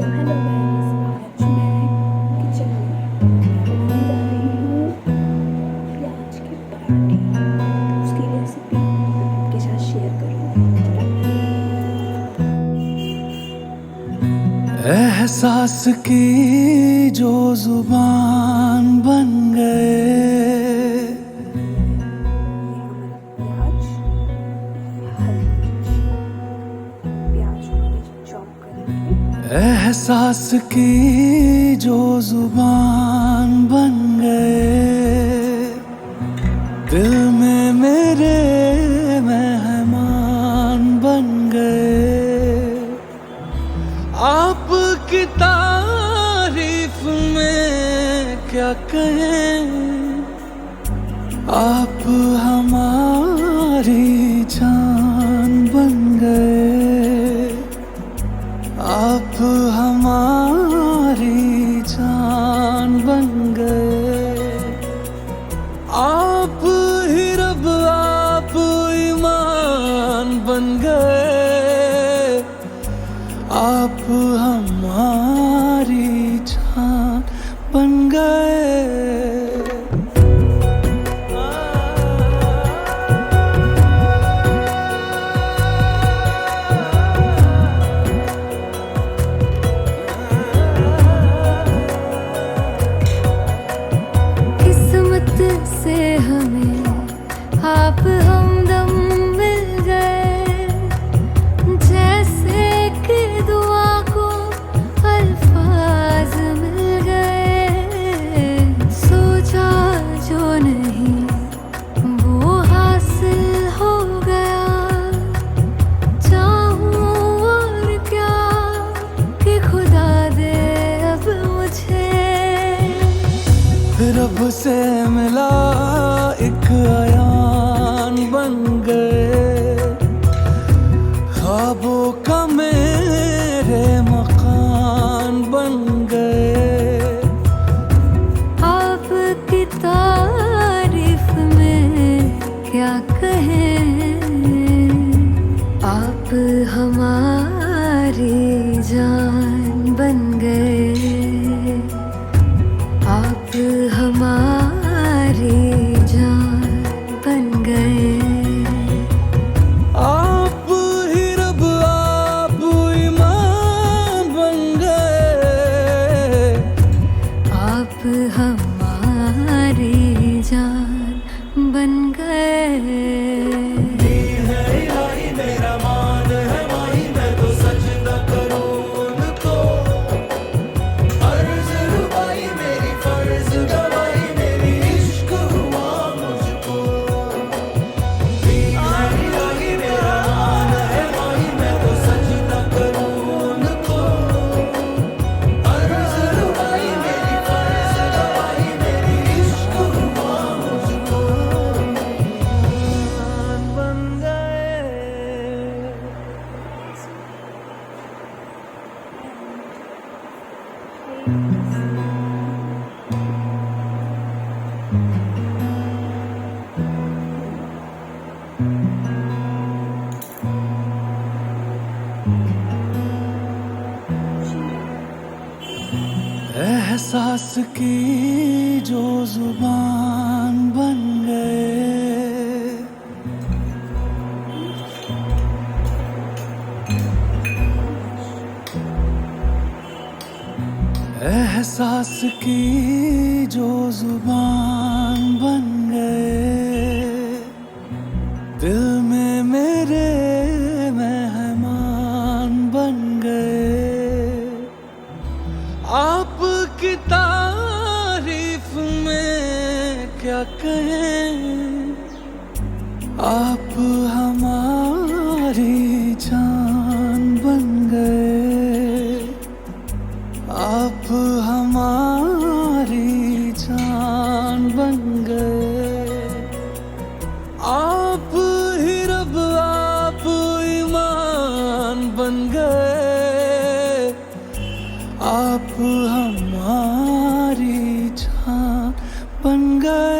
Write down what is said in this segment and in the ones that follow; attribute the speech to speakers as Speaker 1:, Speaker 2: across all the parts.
Speaker 1: Hello guys, आज मैं kitchen में बनाने जा रही हूँ प्याज के पराठे। उसकी रेसिपी मैं आपके साथ शेयर करूँगी।
Speaker 2: एहसास की जो जुबान बन गए,
Speaker 1: प्याज, हरी मिर्च, प्याज को चॉप करेंगे।
Speaker 2: एहसास की जो जुबान बन गए, दिल में मेरे मेहमान बन गए। आपकी तारीफ में क्या कहें, आप हमारी जान बन गए, आप हमारी जान बन गए। आप ही रब, आप ईमान बन गए, आप हमारी जान बन गए।
Speaker 3: किस्मत से हमें आप हमदम मिल गए, जैसे कि दुआ को अल्फाज मिल गए। सोचा जो नहीं वो हासिल हो गया, चाहूं और क्या कि खुदा दे अब मुझे।
Speaker 2: रब से मिला एक अयान बन गए, ख्वाबों का मेरे मकान बन गए।
Speaker 3: आपकी तारीफ में क्या कहें, आप हमारी जान बन गए, आप हमारी जान बन गए।
Speaker 2: आप ही रब, आप ईमान बन गए,
Speaker 3: आप हमारी जान बन गए।
Speaker 2: मेरा मान है माही, मैं तो सजदा करूं उनको। अर्ज़ रुबाई मेरी, फर्ज गवाई मेरी, इश्क हुआ मुझको। इलाही मेरा मान है माही, मैं तो सजदा करूं उनको। अर्ज़ रुबाई मेरी, फर्ज गवाई मेरी, इश्क हुआ मुझको। बन गए। एहसास की जो जुबान बन गए, एहसास की जो जुबान बन गए, दिल में मेरे मेहमान बन गए। आपकी तारीफ में क्या कहें, आप हमारी जान बन गए, आप हमारी जान बन गए। आप ही रब, आप ईमान बन गए, आप हमारी जान बन गए।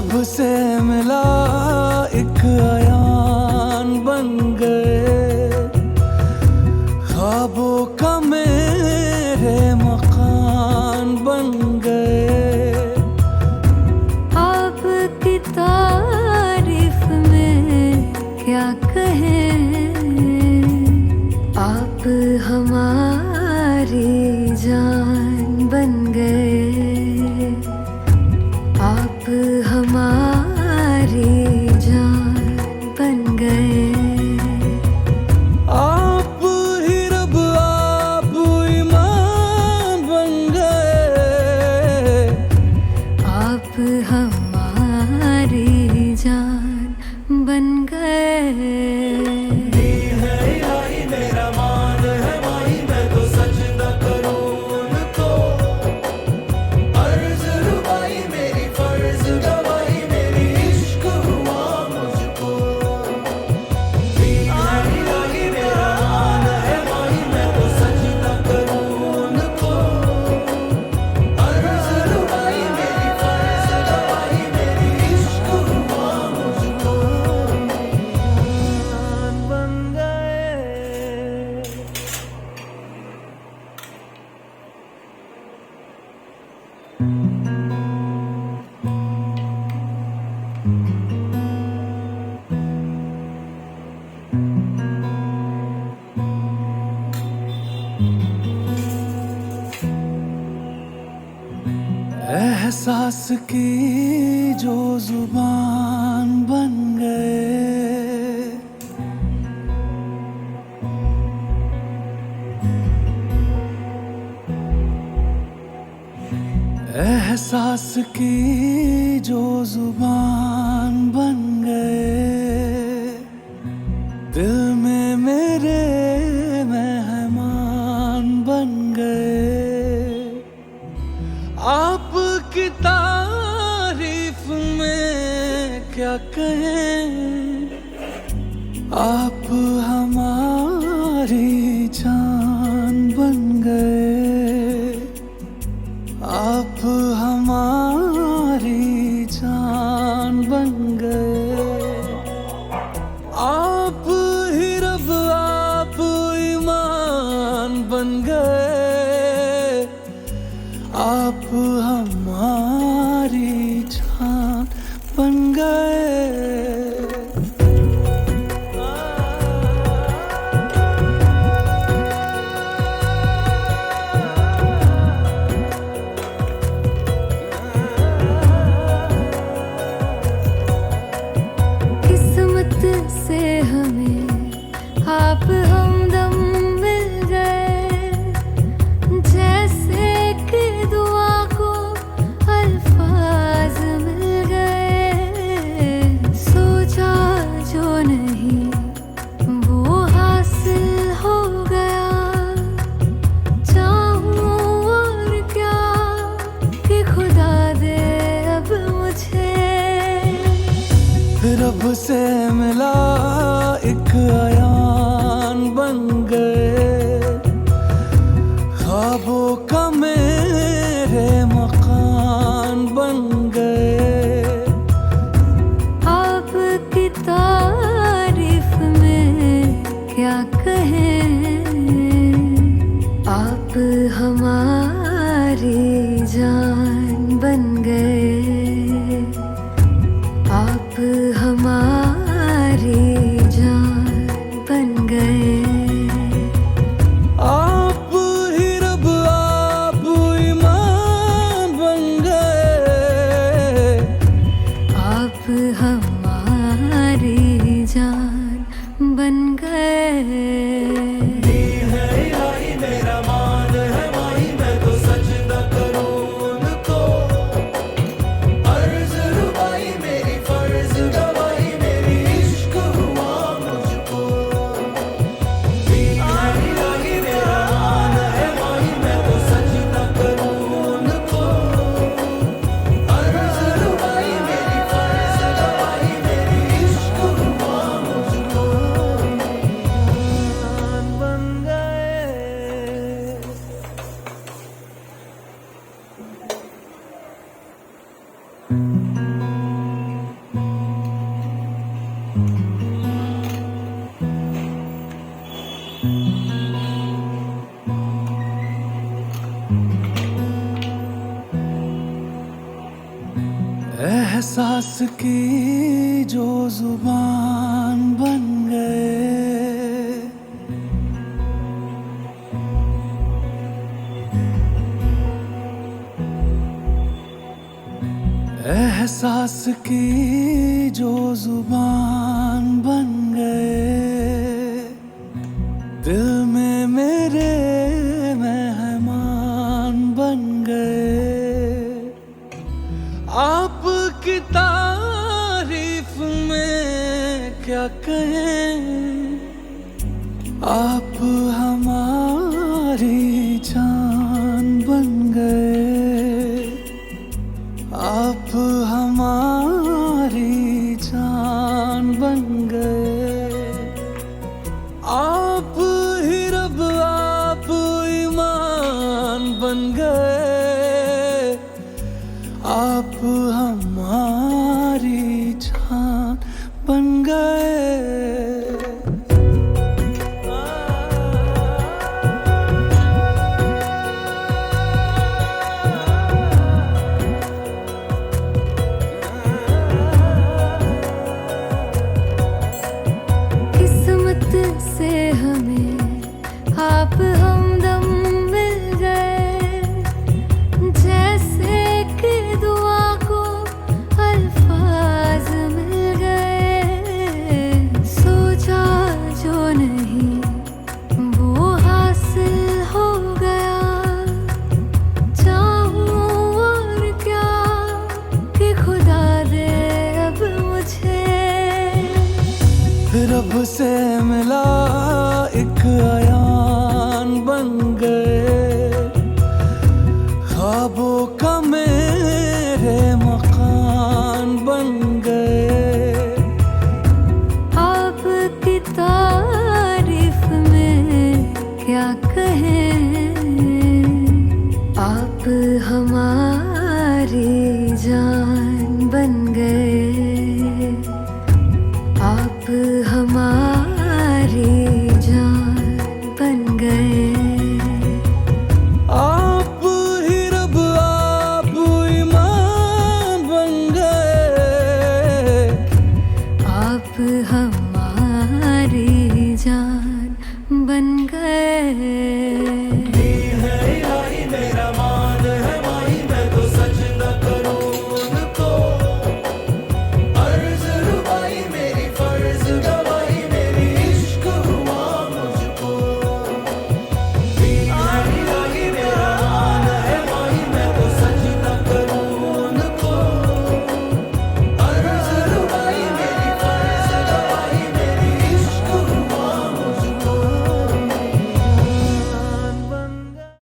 Speaker 2: रब से मिला एक अयान बन गए, ख्वाबों का मेरे मकान बन गए।
Speaker 3: आपकी तारीफ में क्या कहें, आप हमारी जान बन गए, आप हमारी जान बन गए।
Speaker 2: आप ही रब आप ईमान बन गए,
Speaker 3: आप हमारी जान बन गए।
Speaker 2: मेरा मान है माही, मैं तो सजदा करूं उनको। अर्ज रुबाई मेरी फर्ज गवाही, मेरी इश्क हुआ मुझको। मेरा मान है माही, मैं तो सजदा करूं उनको। अर्ज रुबाई मेरी फर्ज गवाही, मेरी इश्क हुआ मुझको। बन गए। एहसास की जो जुबान बन गए, एहसास की जो जुबान बन गए, दिल में मेरे मेहमान बन गए। आपकी तारीफ में क्या कहें, आप हमारी जान बन गए, आप हमारी जान बन गए। आप ही रब आप ईमान बन गए, आप हमारी जान बन गए।
Speaker 3: किस्मत से हमें आप हमदम मिल गए, जैसे कि दुआ को अल्फाज मिल गए। सोचा जो नहीं वो हासिल हो गया, चाहूं और क्या कि खुदा दे अब मुझे।
Speaker 2: रब से मिला एक अयान बन गए, ख्वाबों का मेरे मकान बन गए।
Speaker 3: आपकी तारीफ में क्या कहें, आप हमारी जान बन गए, आप हमारी जान
Speaker 2: एहसास की जो जुबान बन गए, एहसास की जो जुबान बन गए, दिल में मेरे मेहमान बन गए। आपकी तारीफ में क्या कहें, आप हमारी जान बन गए, आप हमारी जान बन गए। आप ही रब, आप ईमान बन गए, आप हमारी जान बन गए।
Speaker 3: किस्मत से हमें आप हमदम मिल गए, जैसे कि दुआ को अल्फाज मिल गए। सोचा जो नहीं वो हासिल हो गया, चाहूं और क्या कि खुदा दे अब मुझे।
Speaker 2: रब से मिला एक अयान बन गए, ख्वाबों का मेरे मकान बन गए।
Speaker 3: आपकी तारीफ में क्या कहें, आप हमारी जान बन गए, आप हमारी जान बन गए।